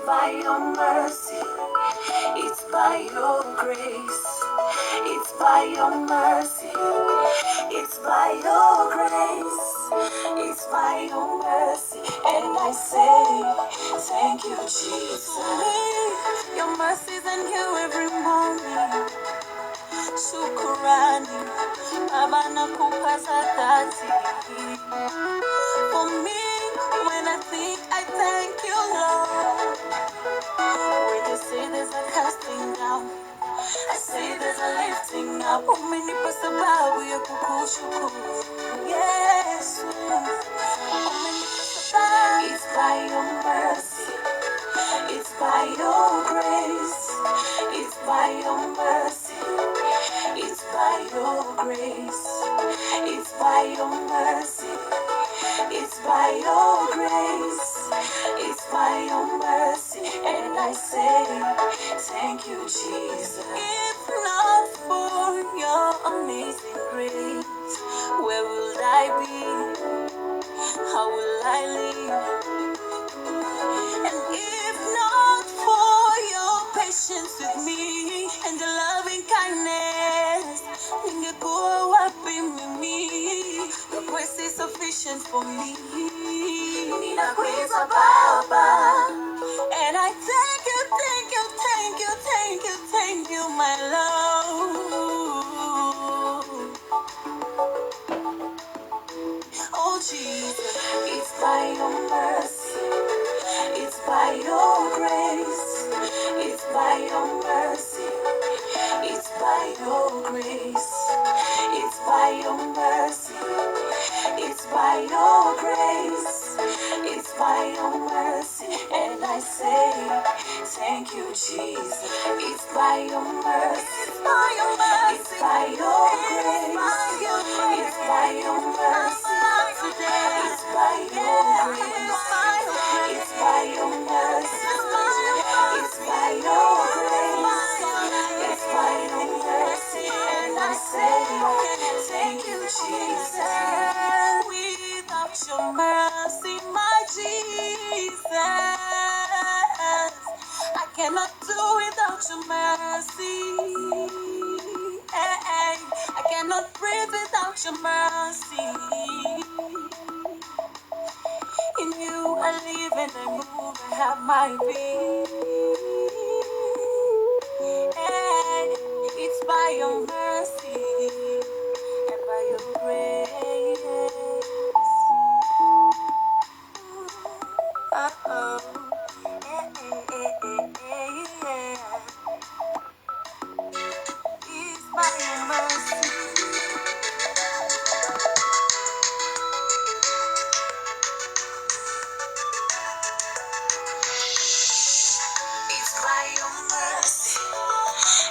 by your mercy, it's by your grace, it's by your mercy, it's by your grace, it's by your mercy, and I say, thank you, Jesus. Your mercies are new every morning. Shukurani, Abana Kupasatati. For me, when I think I thank you, Lord. When you say there's a casting down, I say there's a lifting up. Umini pasababu ya kukushukuru. Yes. Umini pasababu. It's by your mercy. It's by your grace. It's by your mercy. It's by your grace. It's by your mercy. It's by your grace. It's by your mercy. And I say, thank you, Jesus. If not for your amazing grace, where will I be? How will I live? And if not for your patience with me and your loving kindness, ningekuwa wapi mimi? Your grace is sufficient for me. Ninakuita Baba, and I thank you, thank you, thank you, thank you, thank you, my Lord. Oh Jesus, it's by your mercy, it's by your grace, it's by your mercy, it's by your grace, it's by your mercy, it's by your grace, it's by your mercy, and I say, thank you, Jesus. It's by your mercy, it's by your mercy, it's by your grace, it's by your mercy, it's by your grace, it's by your mercy, it's by your grace, it's by your mercy, and I say, thank you, Jesus. Without your mercy, my Jesus, I cannot do without your mercy. Hey, I cannot breathe without your mercy. In you I live and I move and have my being. Hey, it's by your mercy and by your grace. Uh-oh. Yeah. It's by your mercy. It's by your mercy.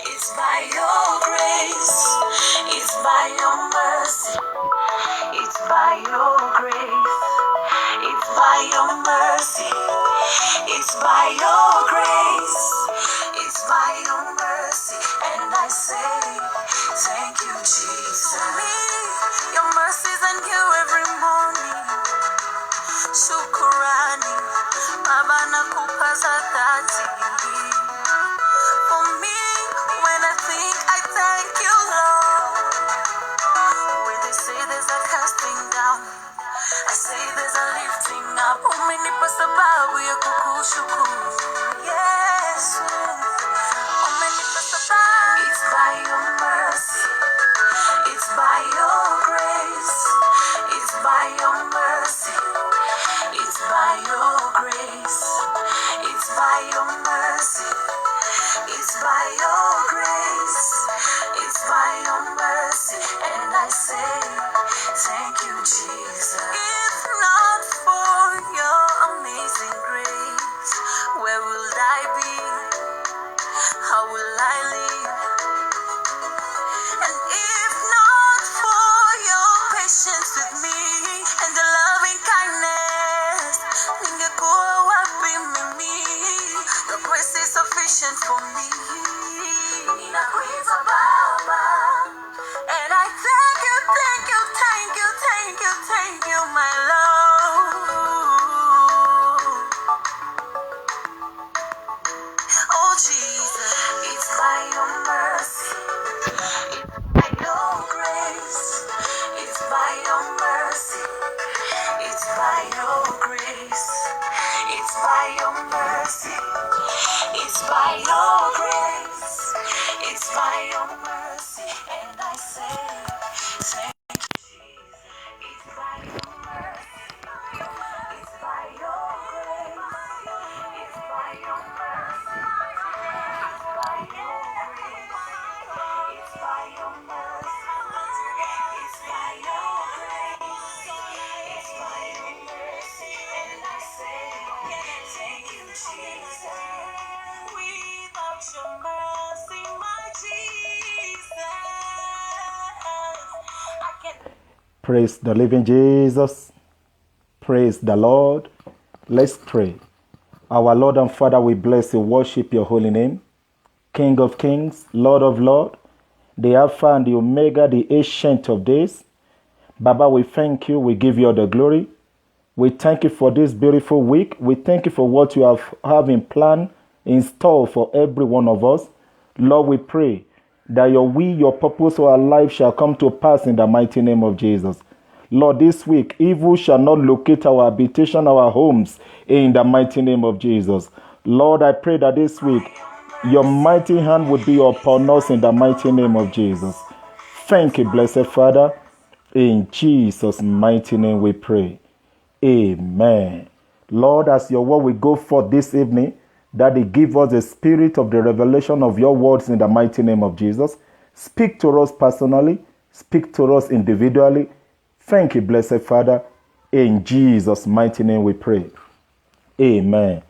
It's by your grace. It's by your mercy. It's by your grace. It's by your mercy. It's by your grace. It's by your mercy. And I say, thank you, Jesus. For me, your mercies are new every morning. Shukurani, Abana Kupasatati. For me, when I think I thank you, Lord. When they say there's a casting down, I say there's a lifting up. Umenipa sababu ya kukushukuru. Yes. Umenipa sababu. It's by your mercy. It's by your grace. It's by your mercy. It's by your grace. It's by your mercy. It's by your grace. It's by your mercy. And I say, thank you, Jesus. If not for your amazing grace, where will I be? How will I live? And if not for your patience with me and the loving kindness, ningekuwa wapi mimi? Your grace is sufficient for me. Ninakuita Baba, and I thank you, thank you, thank you, thank you, thank you, my Lord. by your mercy. It's by your grace. It's by your mercy. And I say, thank you, Jesus. It's by your mercy. It's by your grace. It's by your mercy. It's by your grace. It's by your mercy. It's by your grace. It's by your mercy. And I say, thank you, Jesus. Without your mercy, my Jesus, I can. Praise the living Jesus. Praise the Lord. Let's pray. Our Lord and Father, we bless you, worship your holy name. King of kings, Lord of lords, the Alpha and the Omega, the Ancient of Days. Baba, we thank you. We give you all the glory. We thank you for this beautiful week. We thank you for what you have in plan, in store for every one of us. Lord, we pray that your will, your purpose for our life shall come to pass in the mighty name of Jesus. Lord, this week, evil shall not locate our habitation, our homes, in the mighty name of Jesus. Lord, I pray that this week, your mighty hand would be upon us in the mighty name of Jesus. Thank you, blessed Father. In Jesus' mighty name we pray. Amen. Lord, as your word will go forth this evening, that it give us the spirit of the revelation of your words in the mighty name of Jesus. Speak to us personally. Speak to us individually. Thank you, blessed Father. In Jesus' mighty name we pray. Amen.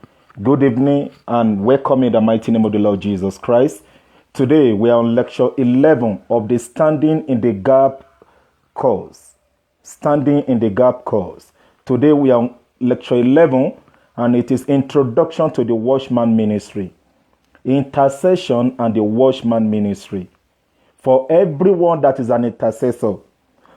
Good evening and welcome in the mighty name of the Lord Jesus Christ. Today we are on lecture 11 of the Standing in the Gap course. Standing in the Gap course. Today we are on lecture 11 and it is Introduction to the Watchman Ministry. Intercession and the Watchman Ministry. For everyone that is an intercessor,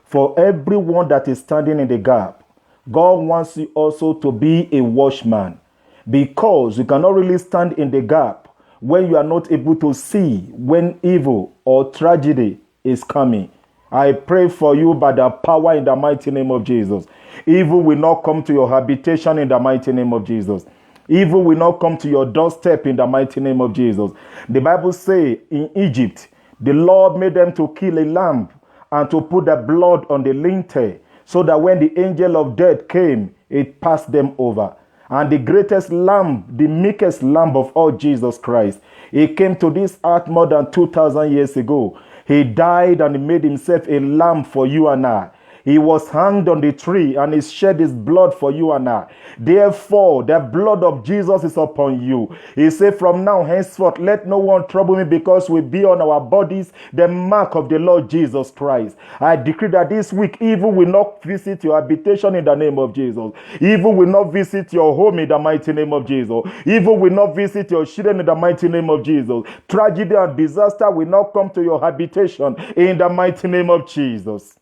for everyone that is standing in the gap, God wants you also to be a watchman, because you cannot really stand in the gap when you are not able to see when evil or tragedy is coming. I pray for you by the power in the mighty name of Jesus. Evil will not come to your habitation in the mighty name of Jesus. Evil will not come to your doorstep in the mighty name of Jesus. The Bible says in Egypt, the Lord made them to kill a lamb and to put the blood on the lintel, so that when the angel of death came, it passed them over. And the greatest lamb, the meekest lamb of all, Jesus Christ, he came to this earth more than 2,000 years ago. He died and he made himself a lamb for you and I. He was hanged on the tree and he shed his blood for you and I. Therefore, the blood of Jesus is upon you. He said, from now henceforth, let no one trouble me, because we be on our bodies the mark of the Lord Jesus Christ. I decree that this week, evil will not visit your habitation in the name of Jesus. Evil will not visit your home in the mighty name of Jesus. Evil will not visit your children in the mighty name of Jesus. Tragedy and disaster will not come to your habitation in the mighty name of Jesus.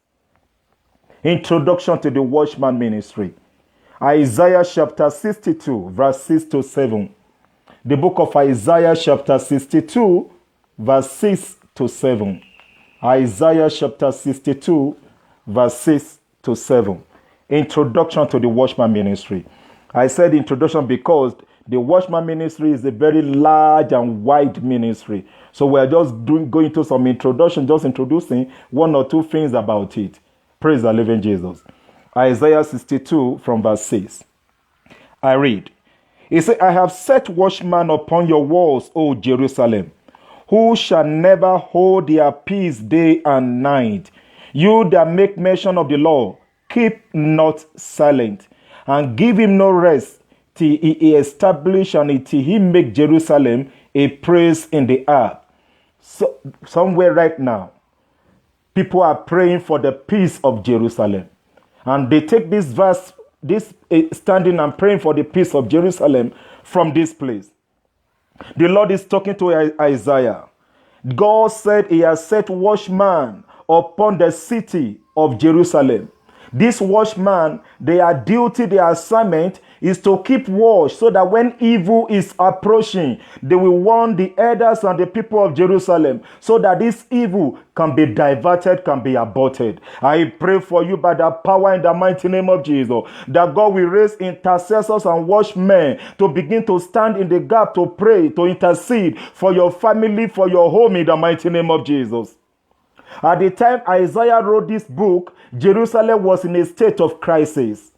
Introduction to the Watchman Ministry. Isaiah chapter 62, verse 6 to 7. The book of Isaiah chapter 62, verse 6 to 7. Isaiah chapter 62, verse 6 to 7. Introduction to the Watchman Ministry. I said introduction because the Watchman Ministry is a very large and wide ministry. So we're just going to some introduction, just introducing one or two things about it. Praise the living Jesus. Isaiah 62 from verse 6. I read. He said, I have set watchmen upon your walls, O Jerusalem, who shall never hold their peace day and night. You that make mention of the law, keep not silent, and give him no rest, till he establish and till he make Jerusalem a praise in the earth. So, somewhere right now, people are praying for the peace of Jerusalem. And they take this verse, this standing and praying for the peace of Jerusalem from this place. The Lord is talking to Isaiah. God said he has set watchmen upon the city of Jerusalem. This watchman, their duty, their assignment is to keep watch so that when evil is approaching, they will warn the elders and the people of Jerusalem so that this evil can be diverted, can be aborted. I pray for you by the power in the mighty name of Jesus that God will raise intercessors and watchmen to begin to stand in the gap, to pray, to intercede for your family, for your home in the mighty name of Jesus. At the time Isaiah wrote this book, Jerusalem was in a state of crisis.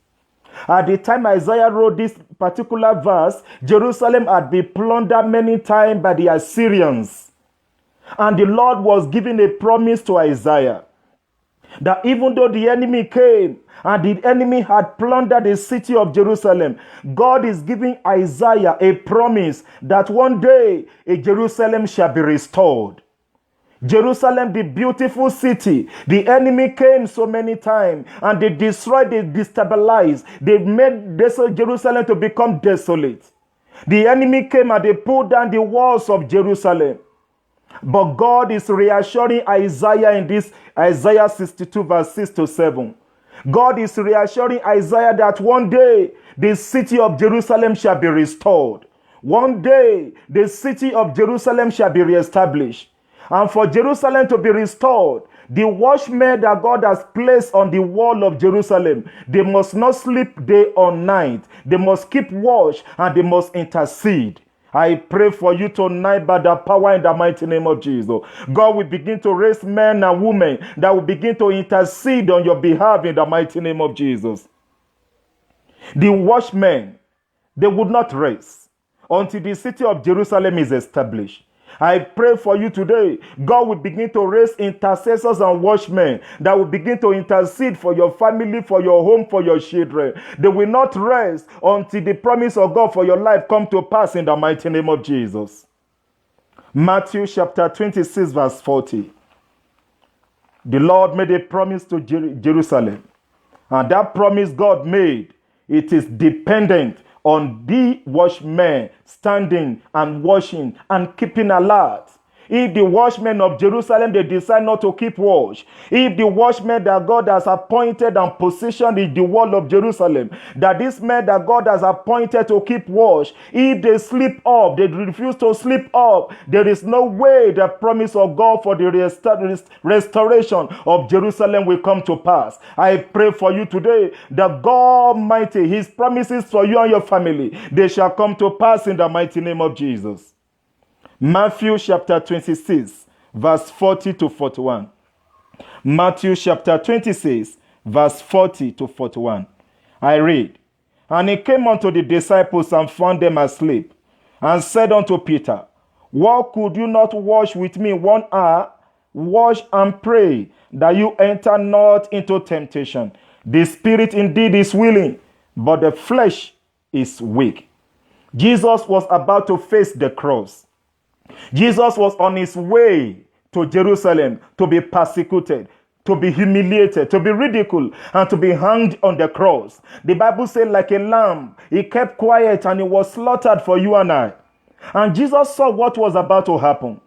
At the time Isaiah wrote this particular verse, Jerusalem had been plundered many times by the Assyrians. And the Lord was giving a promise to Isaiah that even though the enemy came and the enemy had plundered the city of Jerusalem, God is giving Isaiah a promise that one day a Jerusalem shall be restored. Jerusalem, the beautiful city, the enemy came so many times and they destroyed, they destabilized, they made Jerusalem to become desolate. The enemy came and they pulled down the walls of Jerusalem. But God is reassuring Isaiah in this Isaiah 62 verse 6 to 7. God is reassuring Isaiah that one day the city of Jerusalem shall be restored. One day the city of Jerusalem shall be reestablished. And for Jerusalem to be restored, the watchmen that God has placed on the wall of Jerusalem, they must not sleep day or night. They must keep watch and they must intercede. I pray for you tonight by the power in the mighty name of Jesus. God will begin to raise men and women that will begin to intercede on your behalf in the mighty name of Jesus. The watchmen, they would not rest until the city of Jerusalem is established. I pray for you today. God will begin to raise intercessors and watchmen that will begin to intercede for your family, for your home, for your children. They will not rest until the promise of God for your life come to pass in the mighty name of Jesus. Matthew chapter 26 verse 40. The Lord made a promise to Jerusalem. And that promise God made, it is dependent on the watchmen standing and watching and keeping alert. If the watchmen of Jerusalem, they decide not to keep watch, if the watchmen that God has appointed and positioned in the wall of Jerusalem, that these men that God has appointed to keep watch, if they sleep up, they refuse to sleep up, there is no way the promise of God for the restoration of Jerusalem will come to pass. I pray for you today that God Almighty, His promises for you and your family, they shall come to pass in the mighty name of Jesus. Matthew chapter 26, verse 40 to 41. Matthew chapter 26, verse 40 to 41. I read, And he came unto the disciples and found them asleep, and said unto Peter, What could you not watch with me 1 hour? Watch and pray, that you enter not into temptation. The spirit indeed is willing, but the flesh is weak. Jesus was about to face the cross. Jesus was on his way to Jerusalem to be persecuted, to be humiliated, to be ridiculed, and to be hanged on the cross. The Bible said, like a lamb, he kept quiet and he was slaughtered for you and I. And Jesus saw what was about to happen.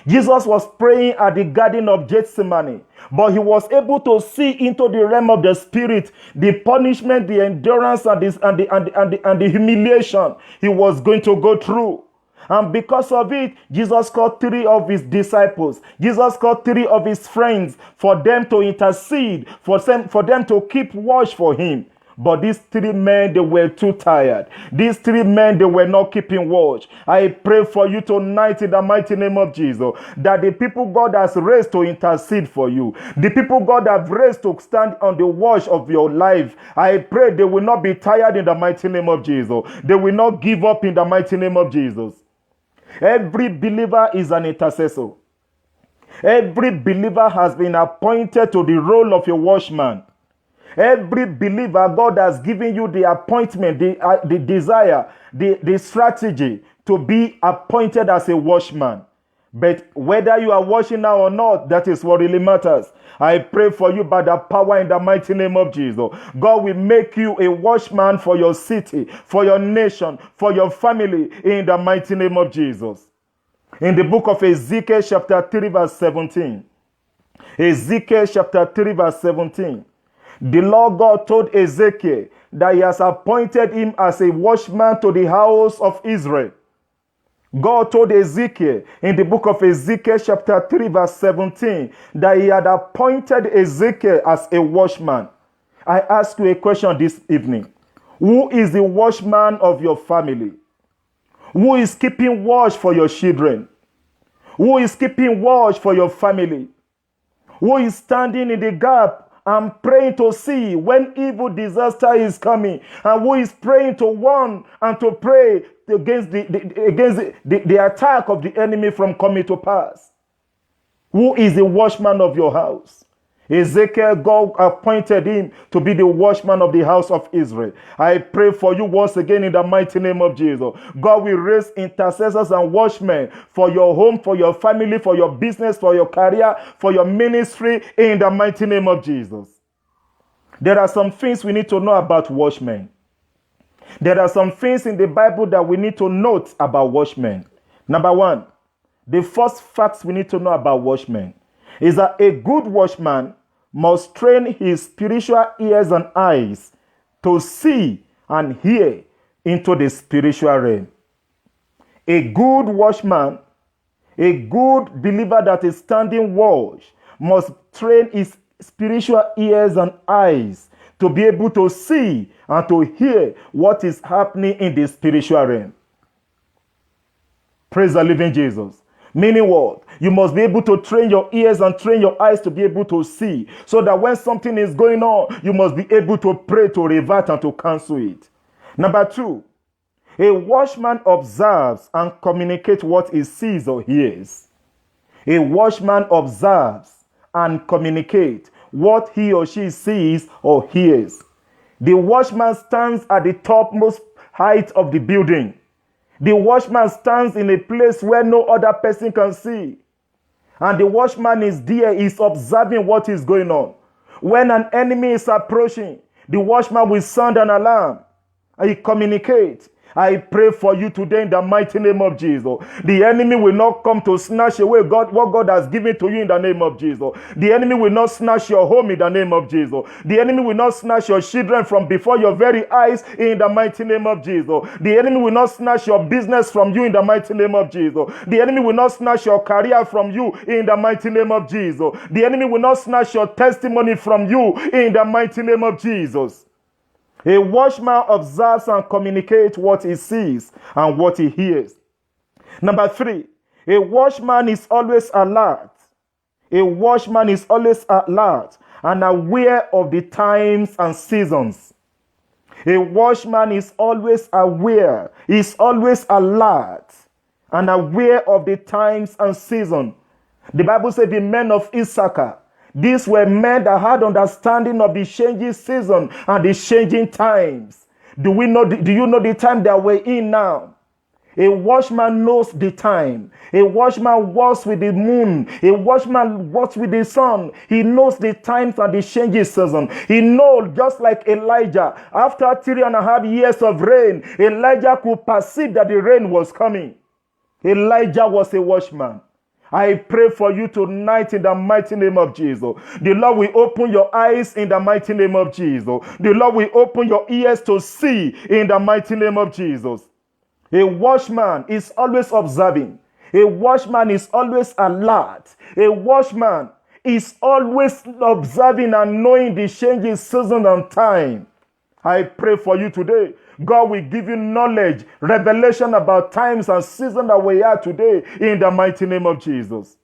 Jesus was praying at the Garden of Gethsemane, but he was able to see into the realm of the spirit the punishment, the endurance, and the humiliation he was going to go through. And because of it, Jesus called 3 of his disciples. Jesus called 3 of his friends for them to intercede, for them to keep watch for him. But these 3 men, they were too tired. These 3 men, they were not keeping watch. I pray for you tonight in the mighty name of Jesus, that the people God has raised to intercede for you, the people God has raised to stand on the watch of your life, I pray they will not be tired in the mighty name of Jesus. They will not give up in the mighty name of Jesus. Every believer is an intercessor. Every believer has been appointed to the role of a watchman. Every believer, God has given you the appointment, the desire, the strategy to be appointed as a watchman. But whether you are watching now or not, that is what really matters. I pray for you by the power in the mighty name of Jesus. God will make you a watchman for your city, for your nation, for your family in the mighty name of Jesus. In the book of Ezekiel chapter 3 verse 17. Ezekiel chapter 3 verse 17. The Lord God told Ezekiel that he has appointed him as a watchman to the house of Israel. God told Ezekiel in the book of Ezekiel chapter 3 verse 17 that he had appointed Ezekiel as a watchman. I ask you a question this evening. Who is the watchman of your family? Who is keeping watch for your children? Who is keeping watch for your family? Who is standing in the gap and praying to see when evil disaster is coming? And who is praying to warn and to pray against the attack of the enemy from coming to pass? Who is the watchman of your house? Ezekiel, God appointed him to be the watchman of the house of Israel. I pray for you once again in the mighty name of Jesus. God will raise intercessors and watchmen for your home, for your family, for your business, for your career, for your ministry in the mighty name of Jesus. There are some things we need to know about watchmen. There are some things in the Bible that we need to note about watchmen. Number one, the first facts we need to know about watchmen is that a good watchman must train his spiritual ears and eyes to see and hear into the spiritual realm. A good watchman, a good believer that is standing watch, must train his spiritual ears and eyes to be able to see and to hear what is happening in the spiritual realm. Praise the living Jesus. Meaning what? You must be able to train your ears and train your eyes to be able to see, so that when something is going on, you must be able to pray to revert and to cancel it. Number two, a watchman observes and communicates what he sees or hears. A watchman observes and communicates what he or she sees or hears. The watchman stands at the topmost height of the building. The watchman stands in a place where no other person can see. And the watchman is there, is observing what is going on. When an enemy is approaching, the watchman will sound an alarm. And he communicates. I pray for you today in the mighty name of Jesus. The enemy will not come to snatch away what God has given to you in the name of Jesus. The enemy will not snatch your home in the name of Jesus. The enemy will not snatch your children from before your very eyes in the mighty name of Jesus. The enemy will not snatch your business from you in the mighty name of Jesus. The enemy will not snatch your career from you in the mighty name of Jesus. The enemy will not snatch your testimony from you in the mighty name of Jesus. A watchman observes and communicates what he sees and what he hears. Number three, a watchman is always alert. A watchman is always alert and aware of the times and seasons. A watchman is always aware, is always alert and aware of the times and seasons. The Bible said the men of Issachar, these were men that had understanding of the changing season and the changing times. Do you know the time that we're in now? A watchman knows the time. A watchman walks with the moon. A watchman walks with the sun. He knows the times and the changing season. He knows, just like Elijah, after 3.5 years of rain, Elijah could perceive that the rain was coming. Elijah was a watchman. I pray for you tonight in the mighty name of Jesus. The Lord will open your eyes in the mighty name of Jesus. The Lord will open your ears to see in the mighty name of Jesus. A watchman is always observing. A watchman is always alert. A watchman is always observing and knowing the changing season and time. I pray for you today. God will give you knowledge, revelation about times and seasons that we are today in the mighty name of Jesus.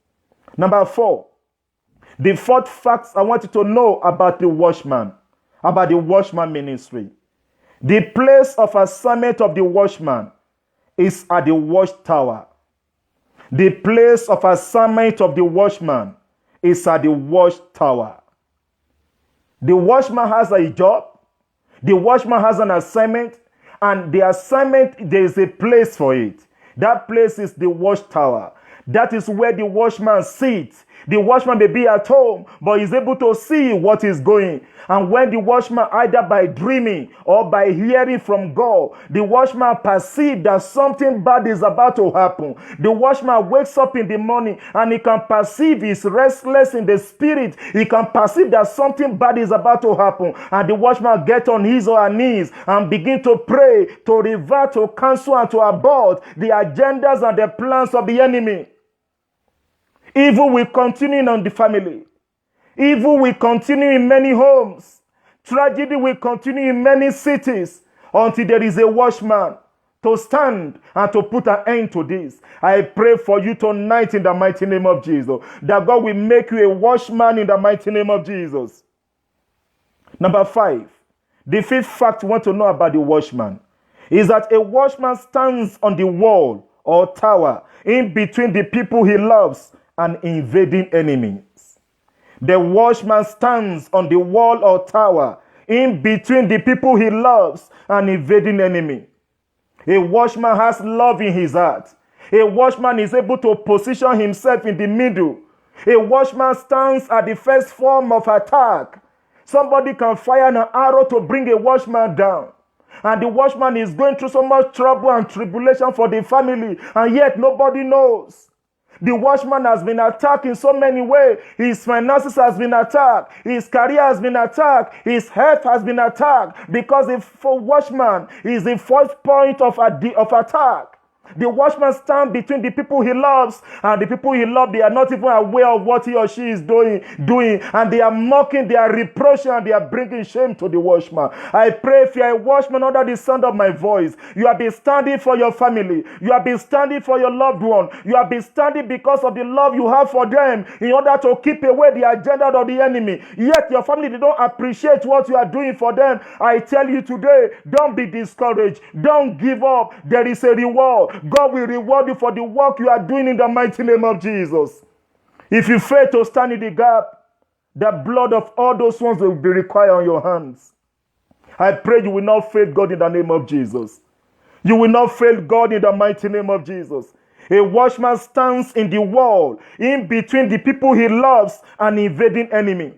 Number four, the fourth fact I want you to know about the watchman ministry. The place of assignment of the watchman is at the watchtower. The place of assignment of the watchman is at the watchtower. The watchman has a job. The watchman has an assignment, and the assignment, there is a place for it. That place is the watchtower. That is where the watchman sits. The watchman may be at home, but is able to see what is going. And when the watchman, either by dreaming or by hearing from God, the watchman perceives that something bad is about to happen. The watchman wakes up in the morning and he can perceive he's restless in the spirit. He can perceive that something bad is about to happen. And the watchman gets on his or her knees and begin to pray, to revert, to cancel, and to abort the agendas and the plans of the enemy. Evil will continue in the family. Evil will continue in many homes. Tragedy will continue in many cities until there is a watchman to stand and to put an end to this. I pray for you tonight in the mighty name of Jesus, that God will make you a watchman in the mighty name of Jesus. Number 5, the fifth fact you want to know about the watchman is that a watchman stands on the wall or tower in between the people he loves and invading enemies. The watchman stands on the wall or tower in between the people he loves and invading enemy. A watchman has love in his heart. A watchman is able to position himself in the middle. A watchman stands at the first form of attack. Somebody can fire an arrow to bring a watchman down. And the watchman is going through so much trouble and tribulation for the family, and yet nobody knows. The watchman has been attacked in so many ways. His finances has been attacked. His career has been attacked. His health has been attacked, because the watchman is the first point of attack. The watchman stands between the people he loves and the people he loves. They are not even aware of what he or she is doing, and they are mocking, they are reproaching, and they are bringing shame to the watchman. I pray, if you are a watchman under the sound of my voice, you have been standing for your family, you have been standing for your loved one, you have been standing because of the love you have for them, in order to keep away the agenda of the enemy. Yet your family, they don't appreciate what you are doing for them. I tell you today, don't be discouraged, don't give up. There is a reward. God will reward you for the work you are doing in the mighty name of Jesus. If you fail to stand in the gap, the blood of all those ones will be required on your hands. I pray you will not fail God in the name of Jesus. You will not fail God in the mighty name of Jesus. A watchman stands in the wall in between the people he loves and invading enemy.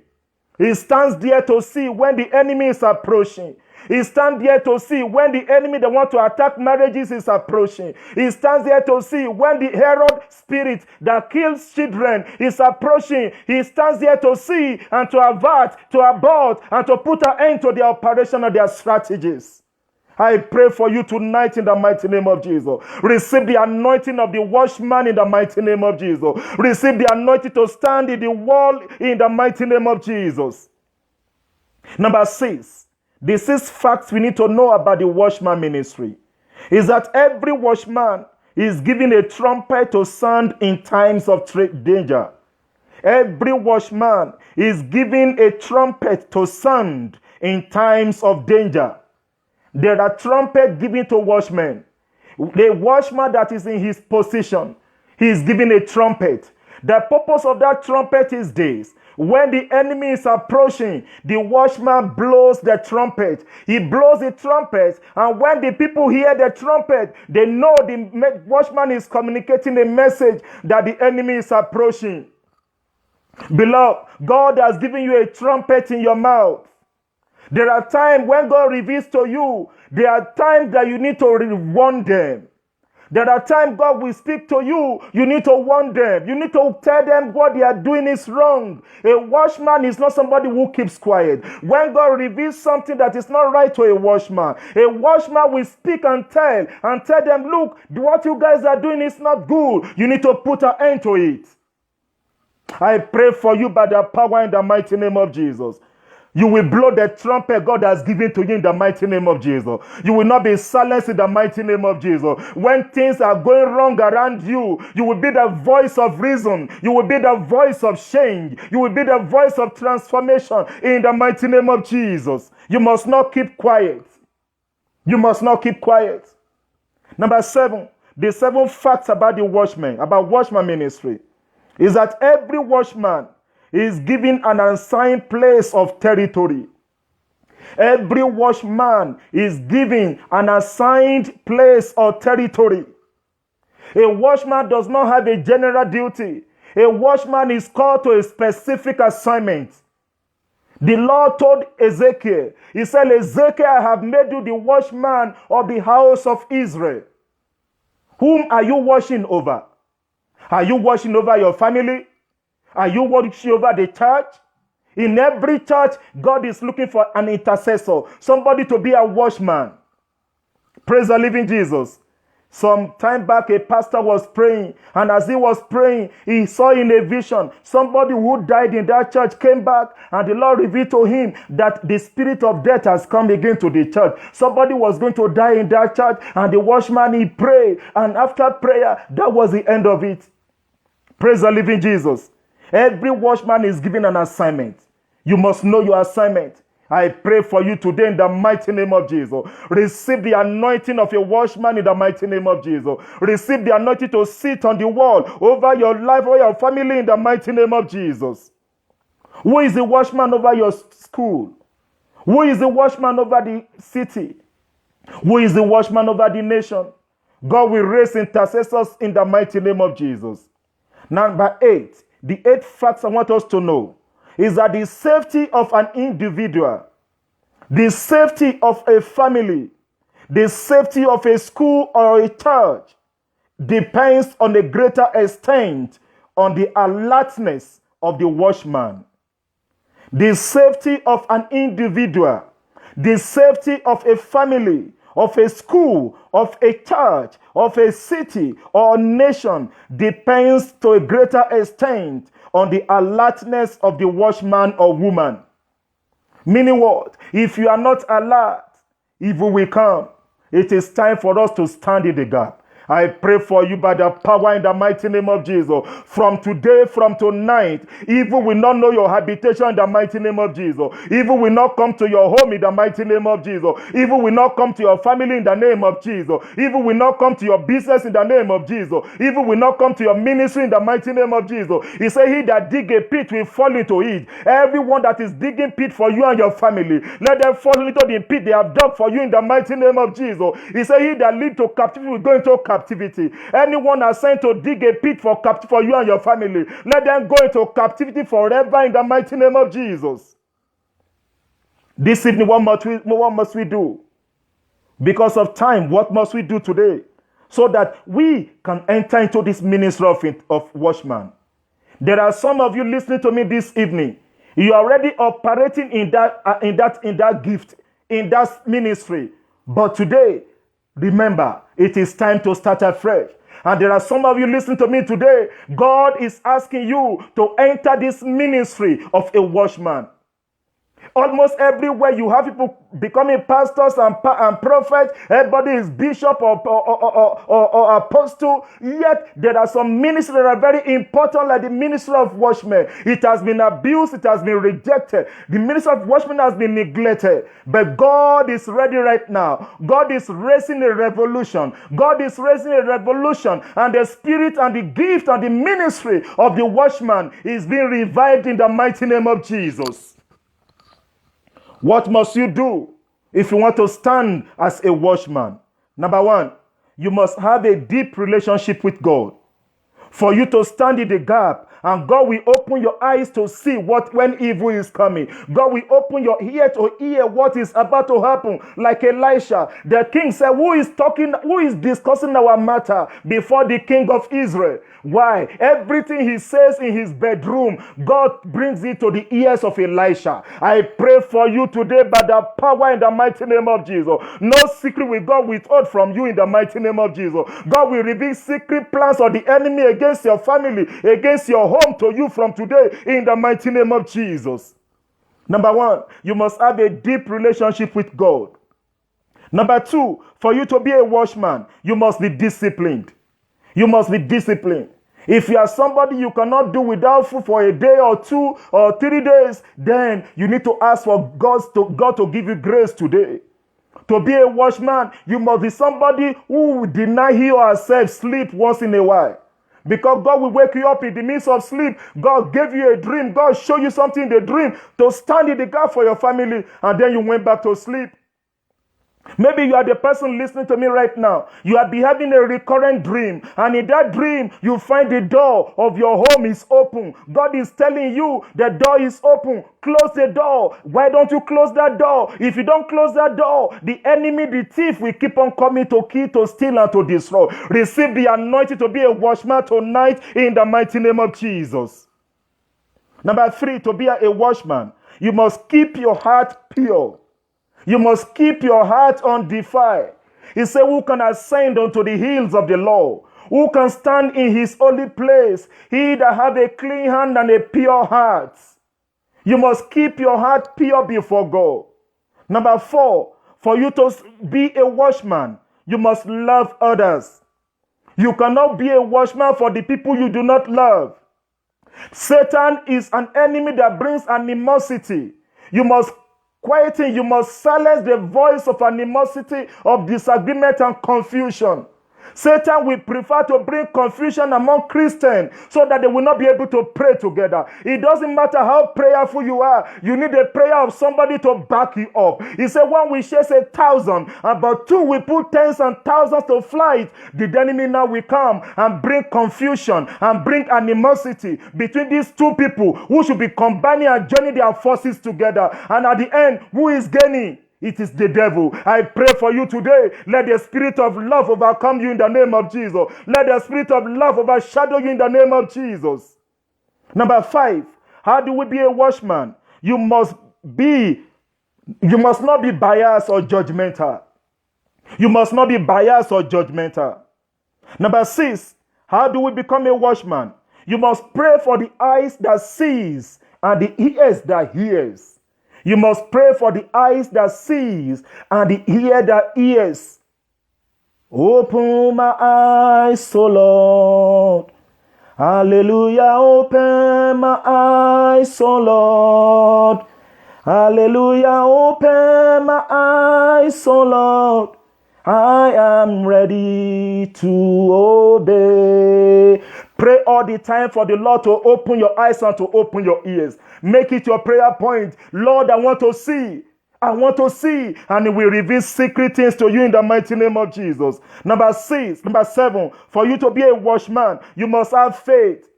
He stands there to see when the enemy is approaching. He stands there to see when the enemy that want to attack marriages is approaching. He stands there to see when the Herod spirit that kills children is approaching. He stands there to see and to avert, to abort, and to put an end to their operation and their strategies. I pray for you tonight in the mighty name of Jesus. Receive the anointing of the watchman in the mighty name of Jesus. Receive the anointing to stand in the wall in the mighty name of Jesus. Number 6. The 6th fact we need to know about the watchman ministry is that every watchman is given a trumpet to sound in times of danger. Every watchman is given a trumpet to sound in times of danger. There are trumpets given to watchmen. The watchman that is in his position, he is given a trumpet. The purpose of that trumpet is this: when the enemy is approaching, the watchman blows the trumpet. He blows the trumpet, and when the people hear the trumpet, they know the watchman is communicating a message that the enemy is approaching. Beloved, God has given you a trumpet in your mouth. There are times when God reveals to you, there are times that you need to warn them. There are times God will speak to you. You need to warn them. You need to tell them what they are doing is wrong. A watchman is not somebody who keeps quiet. When God reveals something that is not right to a watchman will speak and tell them, look, what you guys are doing is not good. You need to put an end to it. I pray for you by the power in the mighty name of Jesus. You will blow the trumpet God has given to you in the mighty name of Jesus. You will not be silenced in the mighty name of Jesus. When things are going wrong around you, you will be the voice of reason. You will be the voice of change. You will be the voice of transformation in the mighty name of Jesus. You must not keep quiet. You must not keep quiet. Number 7, the 7 facts about the watchman, about watchman ministry, is that every watchman is given an assigned place of territory. Every watchman is given an assigned place or territory. A watchman does not have a general duty. A watchman is called to a specific assignment. The Lord told Ezekiel, he said, Ezekiel, I have made you the watchman of the house of Israel. Whom are you watching over? Are you watching over your family? Are you watching over the church? In every church, God is looking for an intercessor, somebody to be a watchman. Praise the living Jesus. Some time back, a pastor was praying, and as he was praying, he saw in a vision somebody who died in that church came back, and the Lord revealed to him that the spirit of death has come again to the church. Somebody was going to die in that church, and the watchman, he prayed, and after prayer, that was the end of it. Praise the living Jesus. Every watchman is given an assignment. You must know your assignment. I pray for you today in the mighty name of Jesus. Receive the anointing of a watchman in the mighty name of Jesus. Receive the anointing to sit on the wall over your life, over your family in the mighty name of Jesus. Who is the watchman over your school? Who is the watchman over the city? Who is the watchman over the nation? God will raise intercessors in the mighty name of Jesus. Number 8, the 8 facts I want us to know is that the safety of an individual, the safety of a family, the safety of a school or a church depends on a greater extent on the alertness of the watchman. The safety of an individual, the safety of a family, of a school, of a church, of a city or nation depends to a greater extent on the alertness of the watchman or woman. Meaning what? If you are not alert, evil will come. It is time for us to stand in the gap. I pray for you by the power in the mighty name of Jesus. From today, from tonight, evil will not know your habitation in the mighty name of Jesus. Evil will not come to your home in the mighty name of Jesus. Evil will not come to your family in the name of Jesus. Evil will not come to your business in the name of Jesus. Evil will not come to your ministry in the mighty name of Jesus. He said, he that dig a pit will fall into it. Everyone that is digging pit for you and your family, let them fall into the pit they have dug for you in the mighty name of Jesus. He said, he that lead to captivity will go into captivity. Anyone assigned to dig a pit for you and your family, let them go into captivity forever in the mighty name of Jesus. This evening, what must we do? Because of time, what must we do today? So that we can enter into this ministry of watchman. There are some of you listening to me this evening. You are already operating in that gift, in that ministry. But today, remember, it is time to start afresh. And there are some of you listening to me today. God is asking you to enter this ministry of a watchman. Almost everywhere you have people becoming pastors and prophets. Everybody is bishop or apostle. Yet there are some ministries that are very important, like the ministry of watchmen. It has been abused. It has been rejected. The ministry of watchmen has been neglected. But God is ready right now. God is raising a revolution. God is raising a revolution. And the spirit and the gift and the ministry of the watchman is being revived in the mighty name of Jesus. What must you do if you want to stand as a watchman? Number 1, you must have a deep relationship with God. For you to stand in the gap, and God will open your eyes to see when evil is coming. God will open your ear to hear what is about to happen. Like Elisha, the king said, who is discussing our matter before the king of Israel? Why? Everything he says in his bedroom, God brings it to the ears of Elisha. I pray for you today by the power in the mighty name of Jesus. No secret will God withhold from you in the mighty name of Jesus. God will reveal secret plans of the enemy against your family, against your home to you from today in the mighty name of Jesus. Number 1, you must have a deep relationship with God. Number 2, for you to be a watchman, you must be disciplined. You must be disciplined. If you are somebody you cannot do without food for a day or 2 or 3 days, then you need to ask for God to give you grace today. To be a watchman, you must be somebody who will deny he or herself sleep once in a while. Because God will wake you up in the midst of sleep. God gave you a dream. God showed you something in the dream to stand in the gap for your family, and then you went back to sleep. Maybe you are the person listening to me right now. You are having a recurrent dream, and in that dream, you find the door of your home is open. God is telling you the door is open. Close the door. Why don't you close that door? If you don't close that door, the enemy, the thief, will keep on coming to kill, to steal, and to destroy. Receive the anointing to be a watchman tonight in the mighty name of Jesus. Number 3, to be a watchman, you must keep your heart pure. You must keep your heart undefiled. He said, who can ascend unto the hills of the Lord? Who can stand in his holy place? He that have a clean hand and a pure heart. You must keep your heart pure before God. Number 4, for you to be a watchman, you must love others. You cannot be a watchman for the people you do not love. Satan is an enemy that brings animosity. You must quieten, you must silence the voice of animosity, of disagreement and confusion. Satan will prefer to bring confusion among Christians so that they will not be able to pray together. It doesn't matter how prayerful you are. You need a prayer of somebody to back you up. He said, one will chase 1,000, about 2 will put tens and thousands to flight. The enemy now will come and bring confusion and bring animosity between these 2 people who should be combining and joining their forces together. And at the end, who is gaining? It is the devil. I pray for you today. Let the spirit of love overcome you in the name of Jesus. Let the spirit of love overshadow you in the name of Jesus. Number 5, how do we be a watchman? You must not be biased or judgmental. You must not be biased or judgmental. Number 6, how do we become a watchman? You must pray for the eyes that sees and the ears that hears. You must pray for the eyes that sees and the ear that hears. Open my eyes, O Lord. Hallelujah. Open my eyes, O Lord. Hallelujah. Open my eyes, O Lord. I am ready to obey. Pray all the time for the Lord to open your eyes and to open your ears. Make it your prayer point. Lord, I want to see. I want to see. And He will reveal secret things to you in the mighty name of Jesus. Number 7, for you to be a watchman, you must have faith.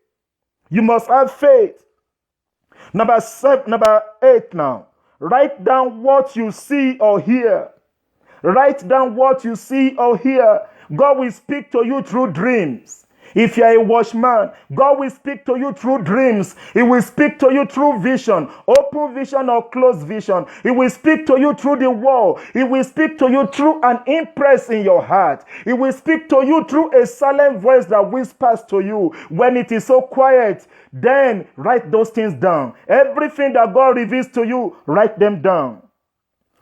You must have faith. Number 8 now. Write down what you see or hear. Write down what you see or hear. God will speak to you through dreams. If you are a watchman, God will speak to you through dreams. He will speak to you through vision, open vision or closed vision. He will speak to you through the wall. He will speak to you through an impress in your heart. He will speak to you through a silent voice that whispers to you. When it is so quiet, then write those things down. Everything that God reveals to you, write them down.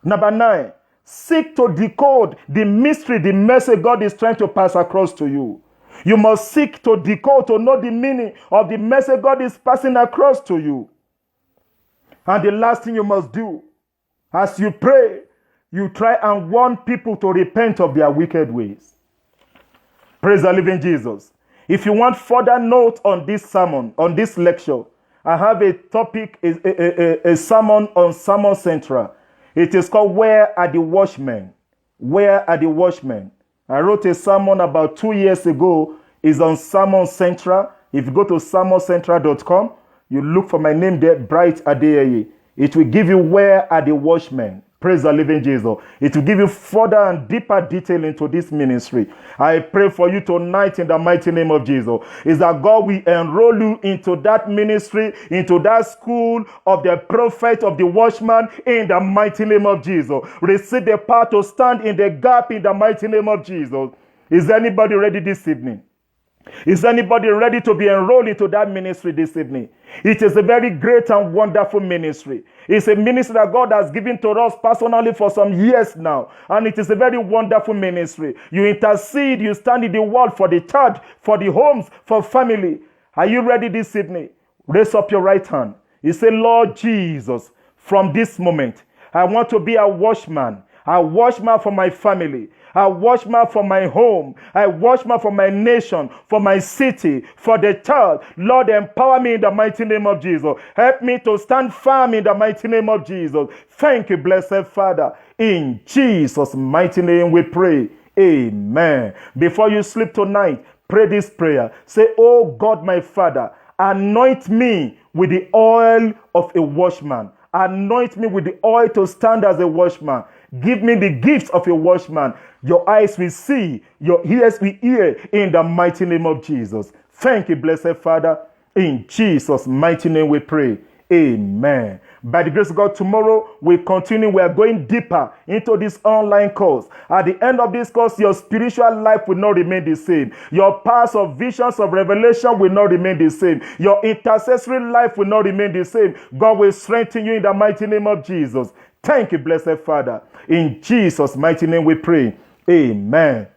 Number 9, seek to decode the mystery, the message God is trying to pass across to you. You must seek to decode, to know the meaning of the message God is passing across to you. And the last thing you must do, as you pray, you try and warn people to repent of their wicked ways. Praise the living Jesus. If you want further notes on this sermon, on this lecture, I have a topic, a sermon on Sermon Central. It is called Where Are the Watchmen? Where Are the Watchmen? I wrote a sermon about 2 years ago. It's on Sermon Central. If you go to sermoncentral.com, you look for my name there, Bright Adeyeye. It will give you Where Are the Watchmen? Praise the living Jesus. It will give you further and deeper detail into this ministry. I pray for you tonight in the mighty name of Jesus. Is that God will enroll you into that ministry, into that school of the prophet, of the watchman, in the mighty name of Jesus. Receive the power to stand in the gap in the mighty name of Jesus. Is anybody ready this evening? Is anybody ready to be enrolled into that ministry this evening? It is a very great and wonderful ministry. It's a ministry that God has given to us personally for some years now. And it is a very wonderful ministry. You intercede, you stand in the word for the church, for the homes, for family. Are you ready this evening? Raise up your right hand. You say, Lord Jesus, from this moment, I want to be a watchman for my family. a watchman for my home, a watchman for my nation, for my city, for the church. Lord, empower me in the mighty name of Jesus. Help me to stand firm in the mighty name of Jesus. Thank you, blessed Father. In Jesus' mighty name we pray. Amen. Before you sleep tonight, pray this prayer. Say, oh God, my Father, anoint me with the oil of a watchman. Anoint me with the oil to stand as a watchman. Give me the gifts of a watchman. Your eyes will see, your ears will hear, in the mighty name of Jesus. Thank you, blessed Father. In Jesus' mighty name we pray. Amen. By the grace of God, tomorrow we continue. We are going deeper into this online course. At the end of this course, your spiritual life will not remain the same. Your powers of visions of revelation will not remain the same. Your intercessory life will not remain the same. God will strengthen you in the mighty name of Jesus. Thank you, blessed Father. In Jesus' mighty name we pray. Amen.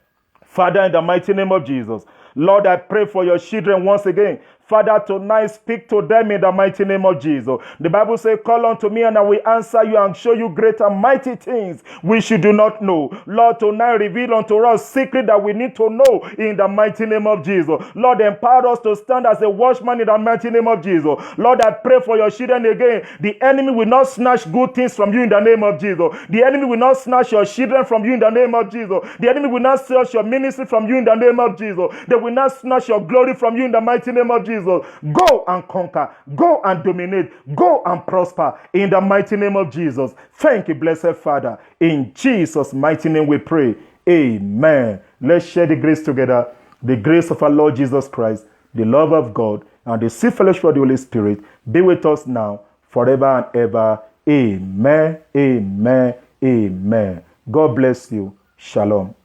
Father, in the mighty name of Jesus, Lord, I pray for your children once again. Father, tonight speak to them in the mighty name of Jesus. The Bible says, call unto me and I will answer you and show you great and mighty things which you do not know. Lord, tonight reveal unto us secret that we need to know in the mighty name of Jesus. Lord, empower us to stand as a watchman in the mighty name of Jesus. Lord, I pray for your children again. The enemy will not snatch good things from you in the name of Jesus. The enemy will not snatch your children from you in the name of Jesus. The enemy will not snatch your ministry from you in the name of Jesus. They will not snatch your glory from you in the mighty name of Jesus. Go and conquer. Go and dominate. Go and prosper in the mighty name of Jesus. Thank you, blessed Father. In Jesus' mighty name we pray. Amen. Let's share the grace together. The grace of our Lord Jesus Christ, the love of God, and the sweet fellowship of the Holy Spirit be with us now, forever and ever. Amen. Amen. Amen. God bless you. Shalom.